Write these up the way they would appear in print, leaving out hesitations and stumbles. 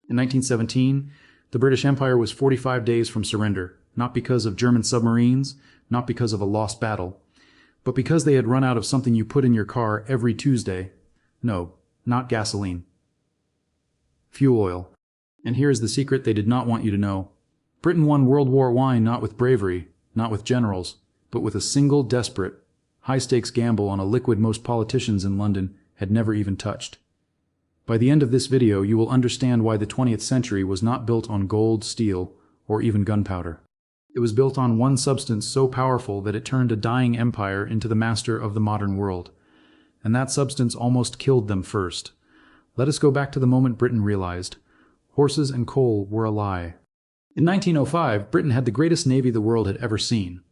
In 1917, the British Empire was 45 days from surrender, not because of German submarines, not because of a lost battle, but because they had run out of something you put in your car every Tuesday. No, not gasoline. Fuel oil. And here's the secret they did not want you to know. Britain won World War I not with bravery, not with generals, but with a single desperate, high-stakes gamble on a liquid most politicians in London had never even touched. By the end of this video, you will understand why the 20th century was not built on gold, steel, or even gunpowder. It was built on one substance so powerful that it turned a dying empire into the master of the modern world. And that substance almost killed them first. Let us go back to the moment Britain realized horses and coal were a lie. In 1905, Britain had the greatest navy the world had ever seen.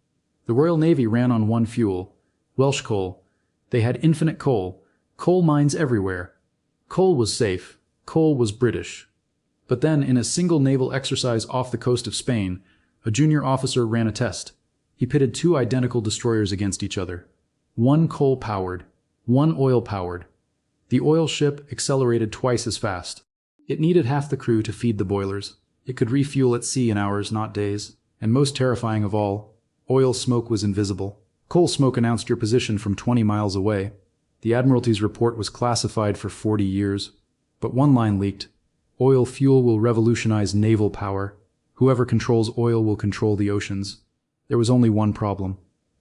The Royal Navy ran on one fuel, Welsh coal. They had infinite coal mines everywhere. Coal was safe. Coal was British. But then, in a single naval exercise off the coast of Spain, a junior officer ran a test. He pitted two identical destroyers against each other. One coal-powered, one oil-powered. The oil ship accelerated twice as fast. It needed half the crew to feed the boilers. It could refuel at sea in hours, not days. And most terrifying of all, oil smoke was invisible. Coal smoke announced your position from 20 miles away. The Admiralty's report was classified for 40 years. But one line leaked. Oil fuel will revolutionize naval power. Whoever controls oil will control the oceans. There was only one problem.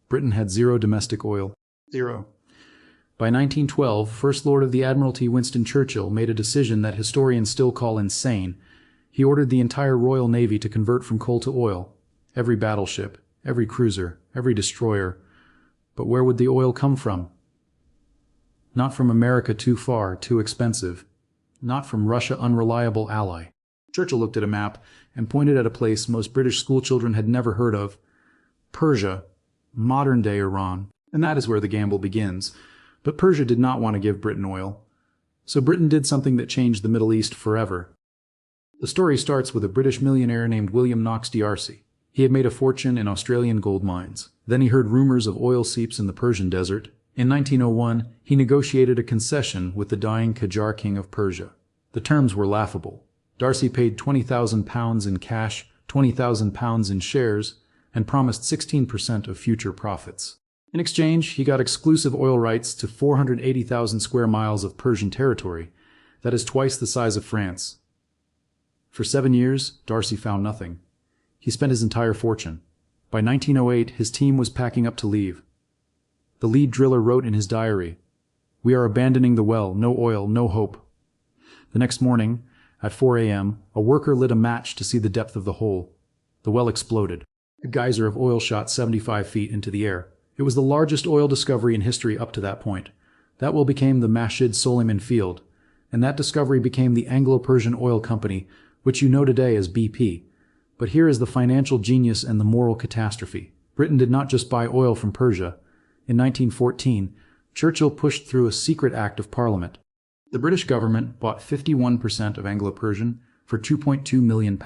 Britain had zero domestic oil. Zero. By 1912, First Lord of the Admiralty Winston Churchill made a decision that historians still call insane. He ordered the entire Royal Navy to convert from coal to oil. Every battleship, every cruiser, every destroyer. But where would the oil come from? Not from America, too far, too expensive. Not from Russia, unreliable ally. Churchill looked at a map and pointed at a place most British schoolchildren had never heard of. Persia, modern-day Iran. And that is where the gamble begins. But Persia did not want to give Britain oil. So Britain did something that changed the Middle East forever. The story starts with a British millionaire named William Knox D'Arcy. He had made a fortune in Australian gold mines. Then he heard rumors of oil seeps in the Persian desert. In 1901, he negotiated a concession with the dying Qajar king of Persia. The terms were laughable. D'Arcy paid £20,000 in cash, £20,000 in shares, and promised 16% of future profits. In exchange, he got exclusive oil rights to 480,000 square miles of Persian territory. That is twice the size of France. For 7 years, D'Arcy found nothing. He spent his entire fortune. By 1908, his team was packing up to leave. The lead driller wrote in his diary, "We are abandoning the well, no oil, no hope." The next morning, at 4 a.m., a worker lit a match to see the depth of the hole. The well exploded. A geyser of oil shot 75 feet into the air. It was the largest oil discovery in history up to that point. That well became the Masjid Soliman Field, and that discovery became the Anglo-Persian Oil Company, which you know today as BP. But here is the financial genius and the moral catastrophe. Britain did not just buy oil from Persia. In 1914, Churchill pushed through a secret act of Parliament. The British government bought 51% of Anglo-Persian for £2.2 million.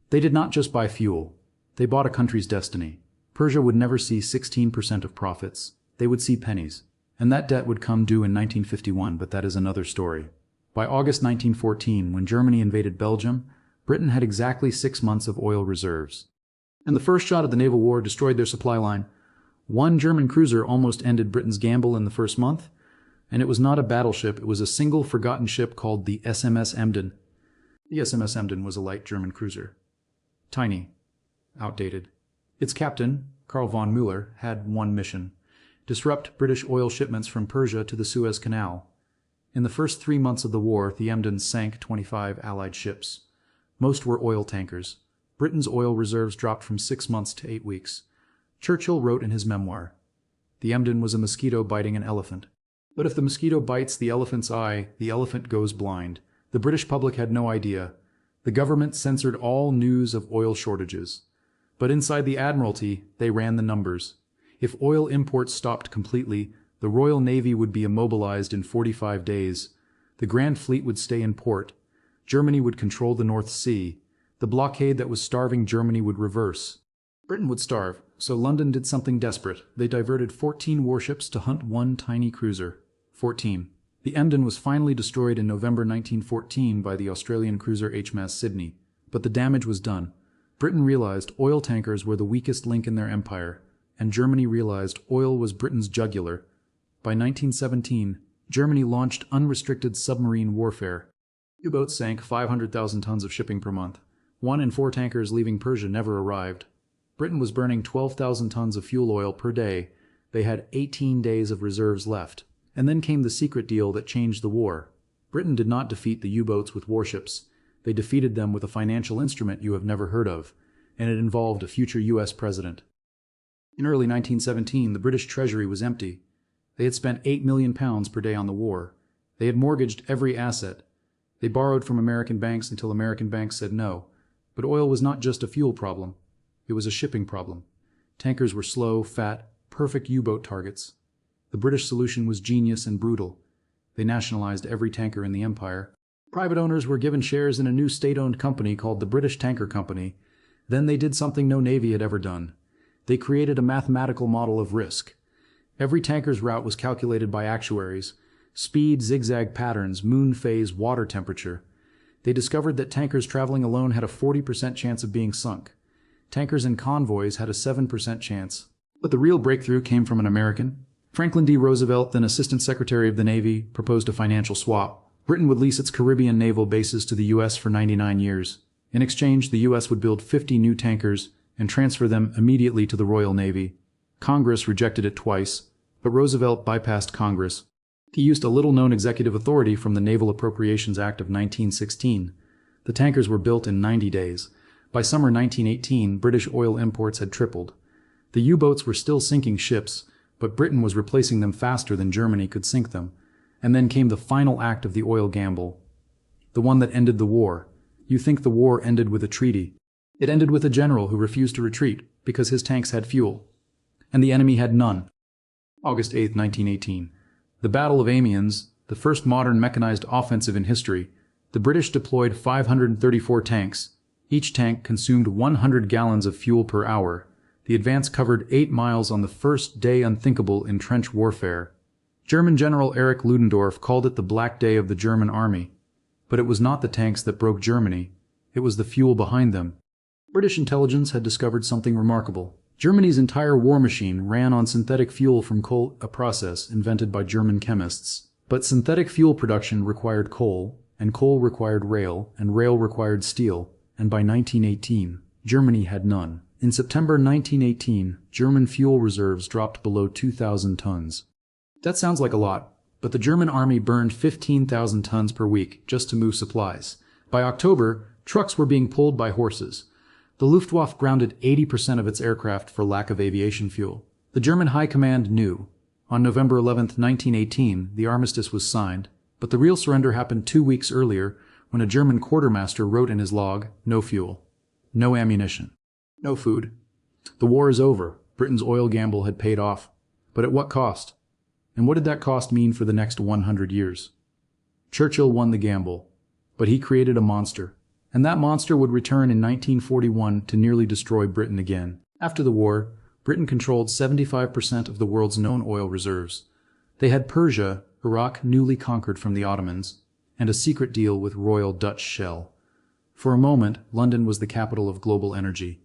They did not just buy fuel. They bought a country's destiny. Persia would never see 16% of profits. They would see pennies. And that debt would come due in 1951, but that is another story. By August 1914, when Germany invaded Belgium, Britain had exactly 6 months of oil reserves. And the first shot of the naval war destroyed their supply line. One German cruiser almost ended Britain's gamble in the first month, and it was not a battleship, it was a single forgotten ship called the SMS Emden. The SMS Emden was a light German cruiser. Tiny. Outdated. Its captain, Karl von Müller, had one mission: disrupt British oil shipments from Persia to the Suez Canal. In the first 3 months of the war, the Emden sank 25 Allied ships. Most were oil tankers. Britain's oil reserves dropped from 6 months to 8 weeks. Churchill wrote in his memoir, "The Emden was a mosquito biting an elephant. But if the mosquito bites the elephant's eye, the elephant goes blind." The British public had no idea. The government censored all news of oil shortages. But inside the Admiralty, they ran the numbers. If oil imports stopped completely, the Royal Navy would be immobilized in 45 days. The Grand Fleet would stay in port. Germany would control the North Sea. The blockade that was starving Germany would reverse. Britain would starve, so London did something desperate. They diverted 14 warships to hunt one tiny cruiser. 14. The Emden was finally destroyed in November 1914 by the Australian cruiser HMS Sydney, but the damage was done. Britain realized oil tankers were the weakest link in their empire, and Germany realized oil was Britain's jugular. By 1917, Germany launched unrestricted submarine warfare. U-boats sank 500,000 tons of shipping per month. 1 in 4 tankers leaving Persia never arrived. Britain was burning 12,000 tons of fuel oil per day. They had 18 days of reserves left. And then came the secret deal that changed the war. Britain did not defeat the U-boats with warships. They defeated them with a financial instrument you have never heard of, and it involved a future U.S. president. In early 1917, the British Treasury was empty. They had spent £8 million per day on the war. They had mortgaged every asset. They borrowed from American banks until American banks said no. But oil was not just a fuel problem. It was a shipping problem. Tankers were slow, fat, perfect U-boat targets. The British solution was genius and brutal. They nationalized every tanker in the empire. Private owners were given shares in a new state-owned company called the British Tanker Company. Then they did something no navy had ever done. They created a mathematical model of risk. Every tanker's route was calculated by actuaries. Speed, zigzag patterns, moon phase, water temperature. They discovered that tankers traveling alone had a 40% chance of being sunk. Tankers in convoys had a 7% chance. But the real breakthrough came from an American. Franklin D. Roosevelt, then Assistant Secretary of the Navy, proposed a financial swap. Britain would lease its Caribbean naval bases to the U.S. for 99 years. In exchange, the U.S. would build 50 new tankers and transfer them immediately to the Royal Navy. Congress rejected it twice, but Roosevelt bypassed Congress. He used a little-known executive authority from the Naval Appropriations Act of 1916. The tankers were built in 90 days. By summer 1918, British oil imports had tripled. The U-boats were still sinking ships, but Britain was replacing them faster than Germany could sink them. And then came the final act of the oil gamble. The one that ended the war. You think the war ended with a treaty. It ended with a general who refused to retreat because his tanks had fuel. And the enemy had none. August 8, 1918. The Battle of Amiens, the first modern mechanized offensive in history. The British deployed 534 tanks. Each tank consumed 100 gallons of fuel per hour. The advance covered 8 miles on the first day unthinkable in trench warfare. German General Erich Ludendorff called it the Black Day of the German Army. But it was not the tanks that broke Germany. It was the fuel behind them. British intelligence had discovered something remarkable. Germany's entire war machine ran on synthetic fuel from coal, a process invented by German chemists. But synthetic fuel production required coal, and coal required rail, and rail required steel, and by 1918, Germany had none. In September 1918, German fuel reserves dropped below 2,000 tons. That sounds like a lot, but the German army burned 15,000 tons per week just to move supplies. By October, trucks were being pulled by horses. The Luftwaffe grounded 80% of its aircraft for lack of aviation fuel. The German High Command knew. On November 11, 1918, the armistice was signed, but the real surrender happened 2 weeks earlier when a German quartermaster wrote in his log, "No fuel, no ammunition, no food. The war is over. Britain's oil gamble had paid off. But at what cost? And what did that cost mean for the next 100 years? Churchill won the gamble, but he created a monster. And that monster would return in 1941 to nearly destroy Britain again. After the war, Britain controlled 75% of the world's known oil reserves. They had Persia, Iraq newly conquered from the Ottomans, and a secret deal with Royal Dutch Shell. For a moment, London was the capital of global energy.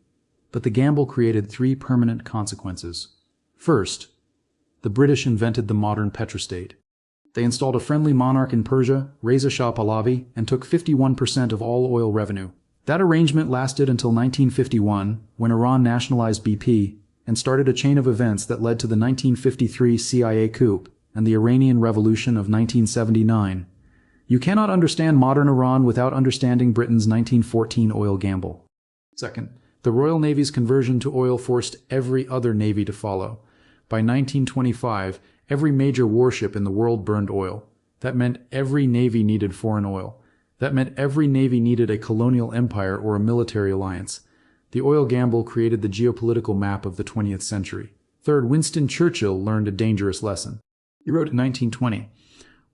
But the gamble created 3 permanent consequences. First, the British invented the modern petrostate. They installed a friendly monarch in Persia, Reza Shah Pahlavi, and took 51% of all oil revenue. That arrangement lasted until 1951, when Iran nationalized BP and started a chain of events that led to the 1953 CIA coup and the Iranian Revolution of 1979. You cannot understand modern Iran without understanding Britain's 1914 oil gamble. Second, the Royal Navy's conversion to oil forced every other navy to follow. By 1925, every major warship in the world burned oil. That meant every navy needed foreign oil. That meant every navy needed a colonial empire or a military alliance. The oil gamble created the geopolitical map of the 20th century. Third, Winston Churchill learned a dangerous lesson. He wrote in 1920,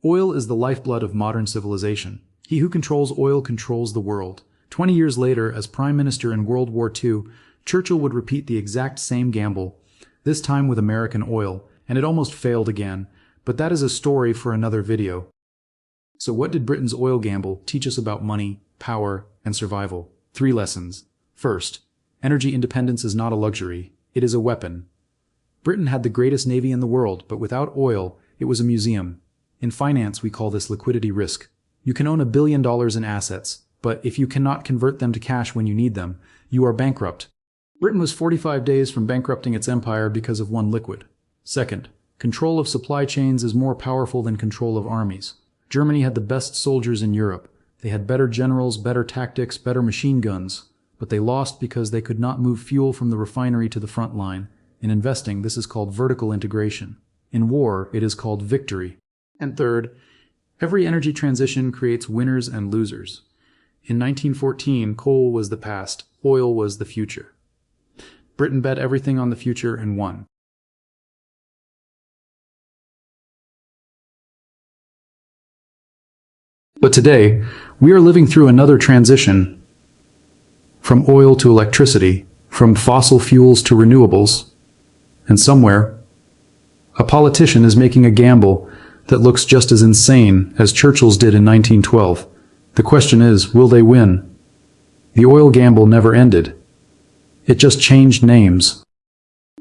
"Oil is the lifeblood of modern civilization. He who controls oil controls the world." 20 years later, as Prime Minister in World War II, Churchill would repeat the exact same gamble, this time with American oil, and it almost failed again, but that is a story for another video. So what did Britain's oil gamble teach us about money, power, and survival? 3 lessons. First, energy independence is not a luxury, it is a weapon. Britain had the greatest navy in the world, but without oil, it was a museum. In finance, we call this liquidity risk. You can own $1 billion in assets, but if you cannot convert them to cash when you need them, you are bankrupt. Britain was 45 days from bankrupting its empire because of one liquid. Second, control of supply chains is more powerful than control of armies. Germany had the best soldiers in Europe. They had better generals, better tactics, better machine guns, but they lost because they could not move fuel from the refinery to the front line. In investing, this is called vertical integration. In war, it is called victory. And third, every energy transition creates winners and losers. In 1914, coal was the past, oil was the future. Britain bet everything on the future and won. But today, we are living through another transition. From oil to electricity, from fossil fuels to renewables, and somewhere, a politician is making a gamble that looks just as insane as Churchill's did in 1912. The question is, will they win? The oil gamble never ended. It just changed names.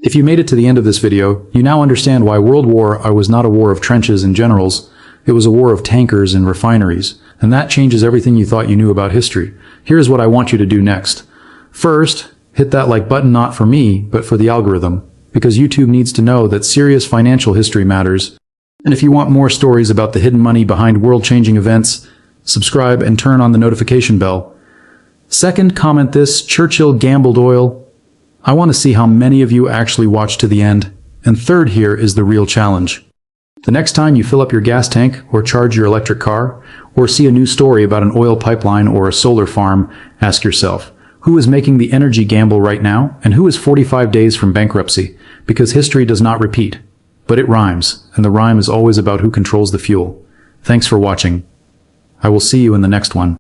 If you made it to the end of this video, you now understand why World War I was not a war of trenches and generals. It was a war of tankers and refineries, and that changes everything you thought you knew about history. Here's what I want you to do next. First, hit that like button not for me, but for the algorithm, because YouTube needs to know that serious financial history matters. And if you want more stories about the hidden money behind world-changing events, subscribe and turn on the notification bell. Second, comment this: Churchill gambled oil. I want to see how many of you actually watch to the end. And third, here is the real challenge. The next time you fill up your gas tank, or charge your electric car, or see a new story about an oil pipeline or a solar farm, ask yourself, who is making the energy gamble right now, and who is 45 days from bankruptcy? Because history does not repeat, but it rhymes, and the rhyme is always about who controls the fuel. Thanks for watching. I will see you in the next one.